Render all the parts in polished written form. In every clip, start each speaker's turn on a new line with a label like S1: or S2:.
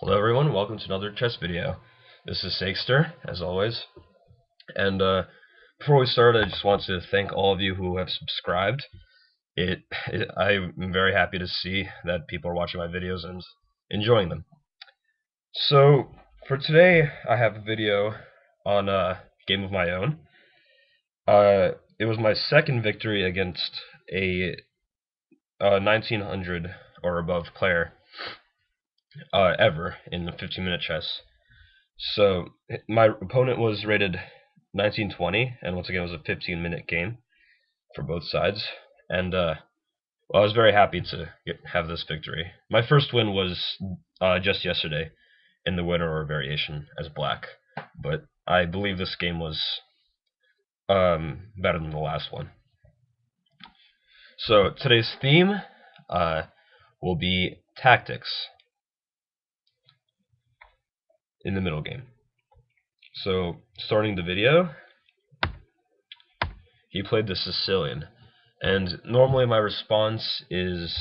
S1: Hello everyone, welcome to another chess video. This is Seikster, as always. And before we start, I just want to thank all of you who have subscribed. I'm very happy to see that people are watching my videos and enjoying them. So, for today, I have a video on a game of my own. It was my second victory against a 1900 or above player ever in 15-minute chess. So my opponent was rated 1920, and once again it was a 15-minute game for both sides. And I was very happy to have this victory. My first win was just yesterday in the winner or variation as black, but I believe this game was better than the last one. So today's theme will be tactics in the middle game. So, starting the video, he played the Sicilian, and normally my response is,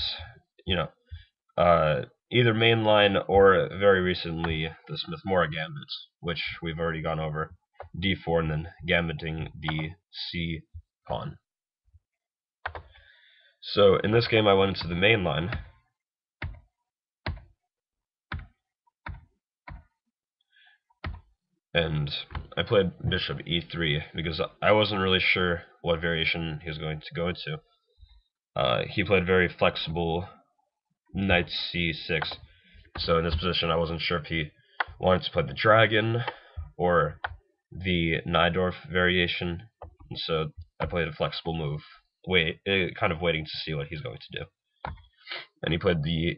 S1: either mainline or very recently the Smith-Morra gambit, which we've already gone over, d4 and then gambiting the c pawn. So in this game I went into the mainline, and I played bishop e3 because I wasn't really sure what variation he was going to go into. He played very flexible knight c6, so in this position I wasn't sure if he wanted to play the dragon or the Najdorf variation, and so I played a flexible move, kind of waiting to see what he's going to do. And he played the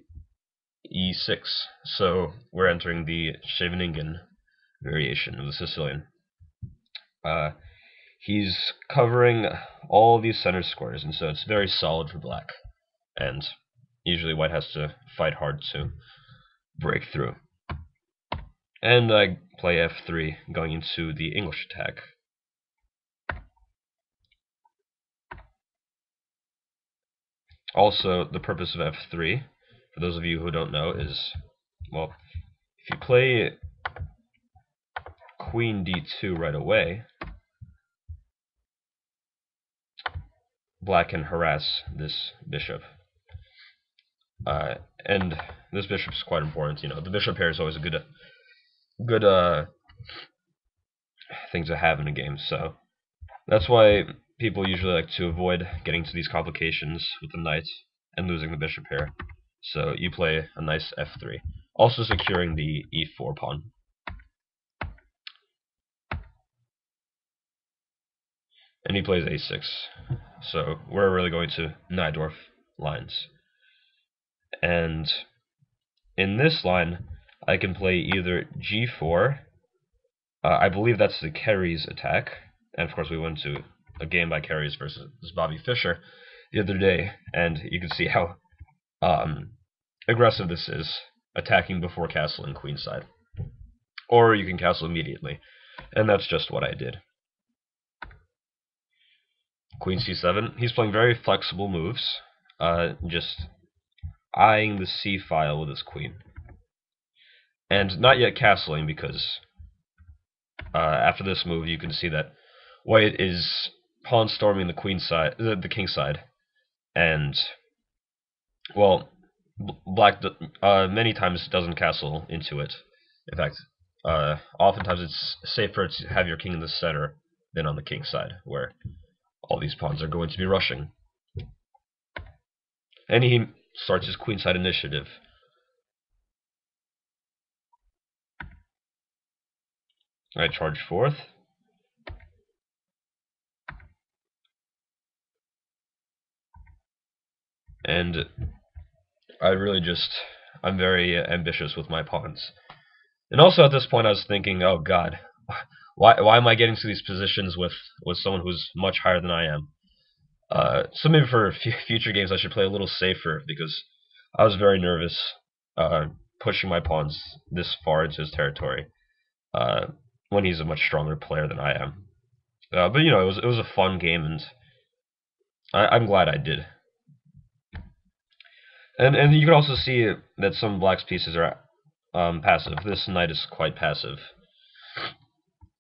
S1: e6, so we're entering the Scheveningen variation of the Sicilian. He's covering all these center squares, and so it's very solid for black, and usually white has to fight hard to break through. And I play f3, going into the English attack. Also, the purpose of f3, for those of you who don't know, is, well, if you play queen d2 right away, black can harass this bishop. And this bishop is quite important. The bishop pair is always a good thing to have in a game. So that's why people usually like to avoid getting to these complications with the knight and losing the bishop pair. So you play a nice f3, also securing the e4 pawn. And he plays a6, so we're really going to Najdorf lines. And in this line, I can play either g4, I believe that's the Kerry's attack, and of course we went to a game by Kerry's versus Bobby Fischer the other day, and you can see how aggressive this is, attacking before castling queenside. Or you can castle immediately, and that's just what I did. Queen c7, he's playing very flexible moves, just eyeing the c file with his queen. And not yet castling, because after this move you can see that white is pawn storming the queen side, the king side, and, well, black many times doesn't castle into it. In fact, oftentimes it's safer to have your king in the center than on the king side, where all these pawns are going to be rushing. And he starts his queenside initiative. I charge fourth. And I'm very ambitious with my pawns. And also at this point I was thinking, oh god, why am I getting to these positions with someone who's much higher than I am? So maybe for future games I should play a little safer, because I was very nervous pushing my pawns this far into his territory when he's a much stronger player than I am. But it was a fun game, and I'm glad I did. And you can also see that some black's pieces are passive. This knight is quite passive.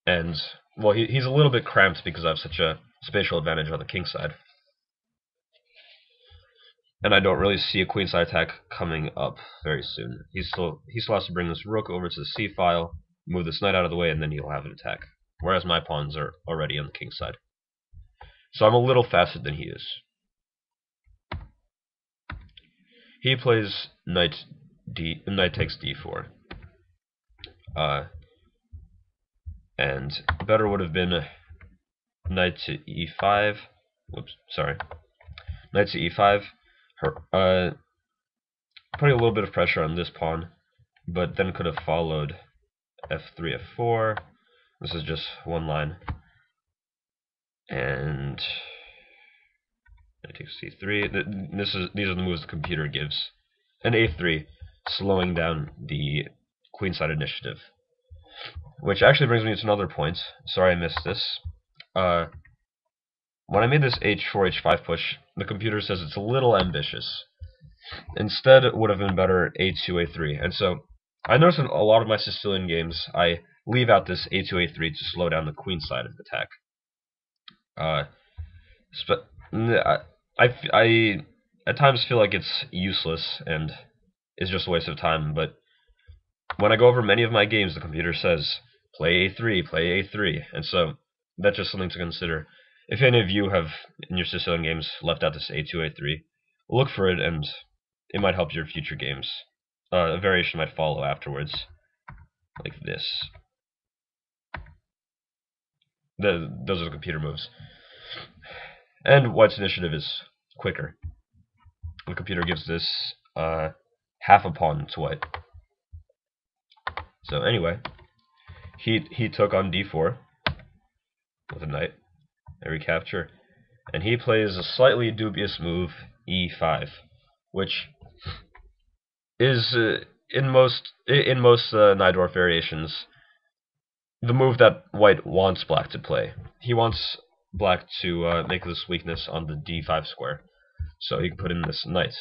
S1: And, well, he's a little bit cramped because I have such a spatial advantage on the king side. And I don't really see a queenside attack coming up very soon. He still has to bring this rook over to the c file, move this knight out of the way, and then he'll have an attack. Whereas my pawns are already on the king side. So I'm a little faster than he is. He plays knight takes d4. And better would have been knight to e5. Whoops, sorry. Knight to e5. Putting a little bit of pressure on this pawn, but then could have followed f3, f4. This is just one line. And knight takes c3. These are the moves the computer gives. And a3, slowing down the queenside initiative. Which actually brings me to another point. Sorry I missed this. When I made this h4, h5 push, the computer says it's a little ambitious. Instead, it would have been better a2, a3. And so, I noticed in a lot of my Sicilian games, I leave out this a2, a3 to slow down the queen side of the attack. I at times feel like it's useless and is just a waste of time, but when I go over many of my games, the computer says, play a3, play a3, and so that's just something to consider. If any of you have, in your Sicilian games, left out this a2, a3, look for it, and it might help your future games. A variation might follow afterwards, like this. Those are the computer moves. And White's initiative is quicker. The computer gives this half a pawn to White. So anyway, he took on d4 with a knight, a recapture, and he plays a slightly dubious move, e5, which is in most Najdorf variations the move that White wants Black to play. He wants Black to make this weakness on the d5 square, so he can put in this knight,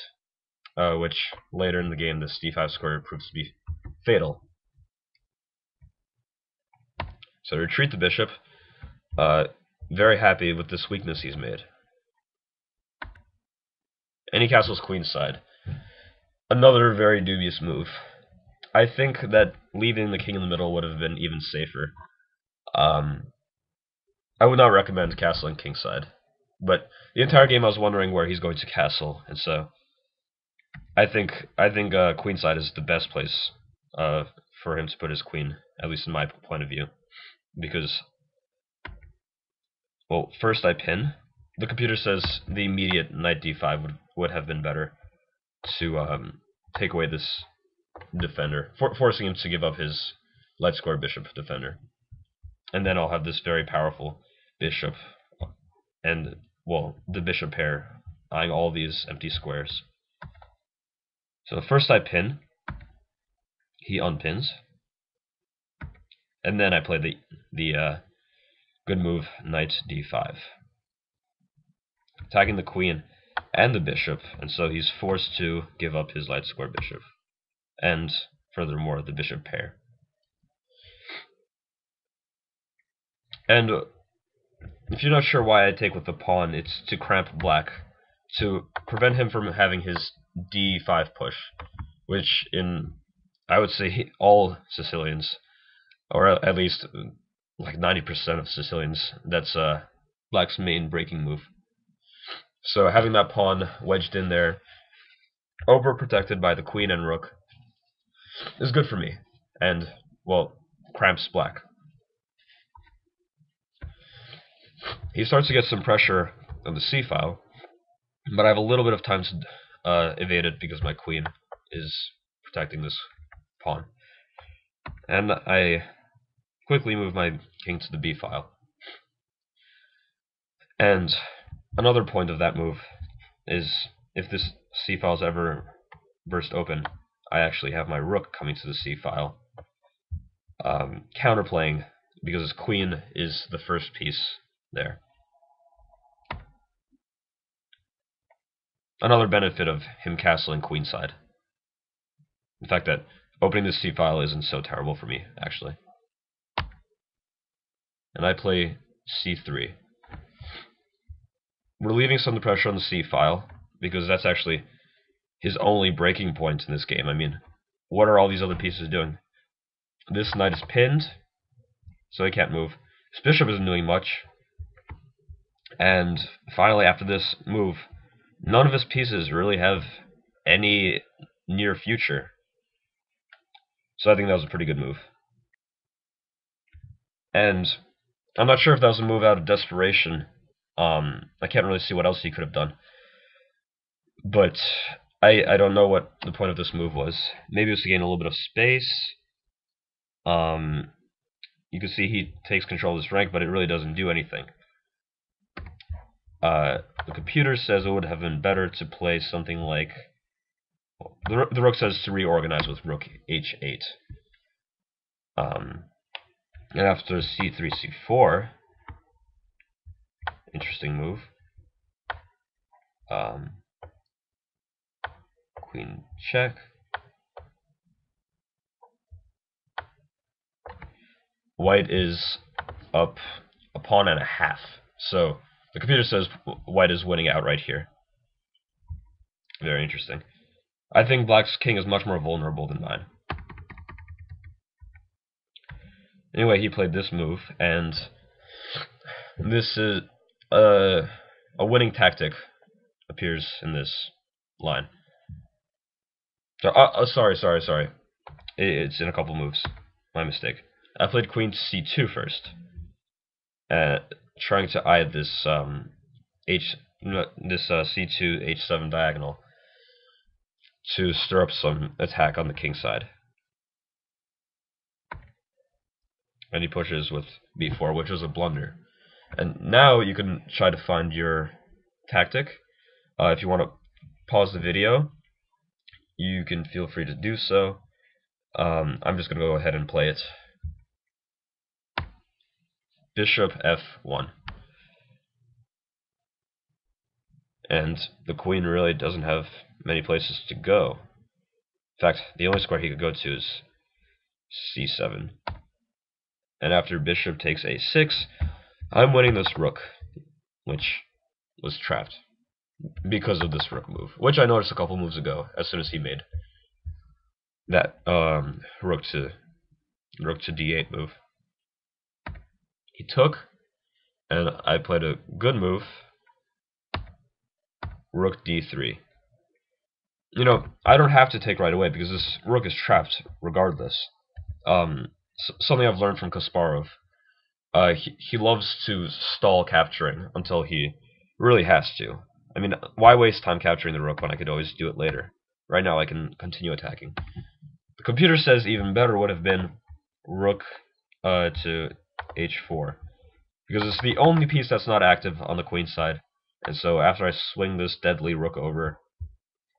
S1: which later in the game this d5 square proves to be fatal. So retreat the bishop. Very happy with this weakness he's made. And he castles queenside. Another very dubious move. I think that leaving the king in the middle would have been even safer. I would not recommend castling kingside, but the entire game I was wondering where he's going to castle, and so I think queenside is the best place for him to put his queen, at least in my point of view, because, well, first I pin. The computer says the immediate knight d5 would have been better to take away this defender, forcing him to give up his light square bishop defender. And then I'll have this very powerful bishop, and, well, the bishop pair, eyeing all these empty squares. So first I pin, he unpins, and then I play the good move, knight d5. Attacking the queen and the bishop, and so he's forced to give up his light square bishop. And, furthermore, the bishop pair. And if you're not sure why I take with the pawn, it's to cramp Black, to prevent him from having his d5 push, which in, I would say, all Sicilians, or at least like 90% of Sicilians, that's Black's main breaking move. So having that pawn wedged in there, overprotected by the queen and rook, is good for me, and, well, cramps Black. He starts to get some pressure on the c-file, but I have a little bit of time to evade it because my queen is protecting this pawn. And I quickly move my king to the b-file. And another point of that move is if this c-file is ever burst open, I actually have my rook coming to the c-file, counterplaying because his queen is the first piece there. Another benefit of him castling queenside. The fact that opening this c file isn't so terrible for me, actually. And I play c3. Relieving some of the pressure on the c file, because that's actually his only breaking point in this game. I mean, what are all these other pieces doing? This knight is pinned, so he can't move. His bishop isn't doing much. And finally, after this move, none of his pieces really have any near future. So I think that was a pretty good move. And I'm not sure if that was a move out of desperation. I can't really see what else he could have done. But I don't know what the point of this move was. Maybe it was to gain a little bit of space. You can see he takes control of this rank, but it really doesn't do anything. The computer says it would have been better to play something like... Well, the rook says to reorganize with rook h8. And after c3, c4, interesting move. Queen check. White is up a pawn and a half. So the computer says white is winning outright here. Very interesting. I think black's king is much more vulnerable than mine. Anyway, he played this move, and this is a winning tactic appears in this line. So, sorry. It's in a couple moves. My mistake. I played queen c2 first, trying to eye this c2 h7 diagonal to stir up some attack on the king side. And he pushes with b4, which was a blunder. And now you can try to find your tactic. If you want to pause the video, you can feel free to do so. I'm just going to go ahead and play it. Bishop f1. And the queen really doesn't have many places to go. In fact, the only square he could go to is c7. And after bishop takes a6, I'm winning this rook, which was trapped because of this rook move, which I noticed a couple moves ago as soon as he made that rook to d8 move. He took, and I played a good move, rook d3. You know, I don't have to take right away because this rook is trapped regardless. Something I've learned from Kasparov. He loves to stall capturing until he really has to. I mean, why waste time capturing the rook when I could always do it later? Right now I can continue attacking. The computer says even better would have been rook to h4, because it's the only piece that's not active on the queen side. And so after I swing this deadly rook over,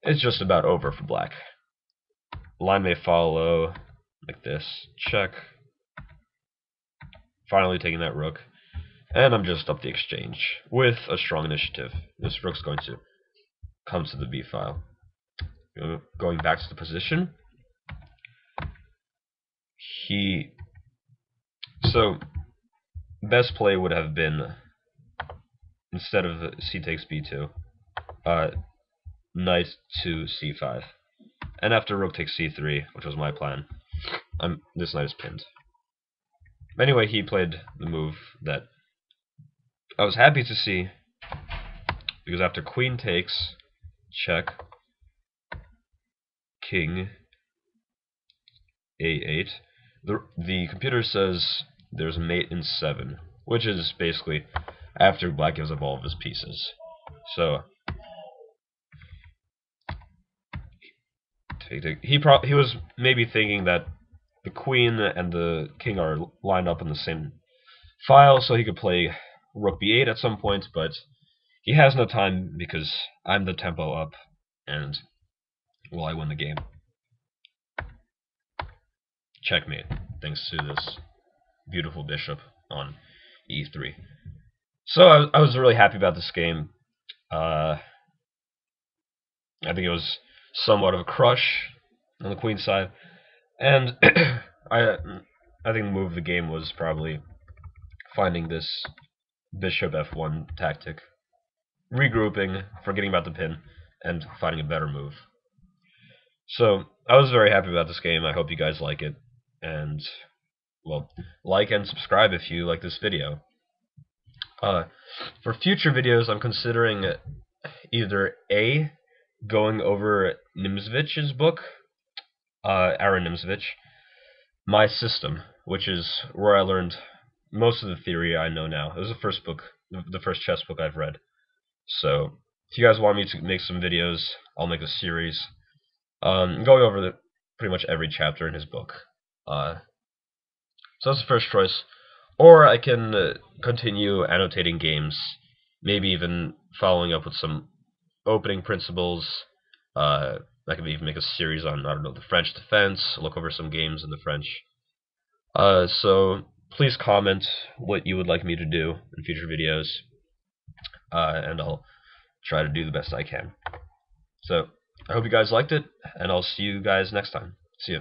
S1: it's just about over for black. Line may follow like this. Check. Finally taking that rook. And I'm just up the exchange with a strong initiative. This rook's going to come to the b file. Going back to the position. So, best play would have been, instead of c takes b2, knight to c5. And after rook takes c3, which was my plan, this knight is pinned. Anyway, he played the move that I was happy to see, because after queen takes, check, king, a8, the computer says there's mate in 7, which is basically after black gives up all of his pieces. So he was maybe thinking that the queen and the king are lined up in the same file, so he could play rook b8 at some point, but he has no time because I'm the tempo up, and, well, I win the game. Checkmate, thanks to this beautiful bishop on e3. So I was really happy about this game. I think it was somewhat of a crush on the queen side, And I think the move of the game was probably finding this bishop f1 tactic, regrouping, forgetting about the pin, and finding a better move. So I was very happy about this game. I hope you guys like it, and well, like and subscribe if you like this video. For future videos, I'm considering either A, going over Nimzovic's book, Aaron Nimzovich, My System, which is where I learned most of the theory I know now. It was the first book, the first chess book I've read. So if you guys want me to make some videos, I'll make a series going over pretty much every chapter in his book. So that's the first choice. Or I can continue annotating games, maybe even following up with some opening principles. I could even make a series on, I don't know, the French defense, look over some games in the French. So please comment what you would like me to do in future videos, and I'll try to do the best I can. So I hope you guys liked it, and I'll see you guys next time. See ya.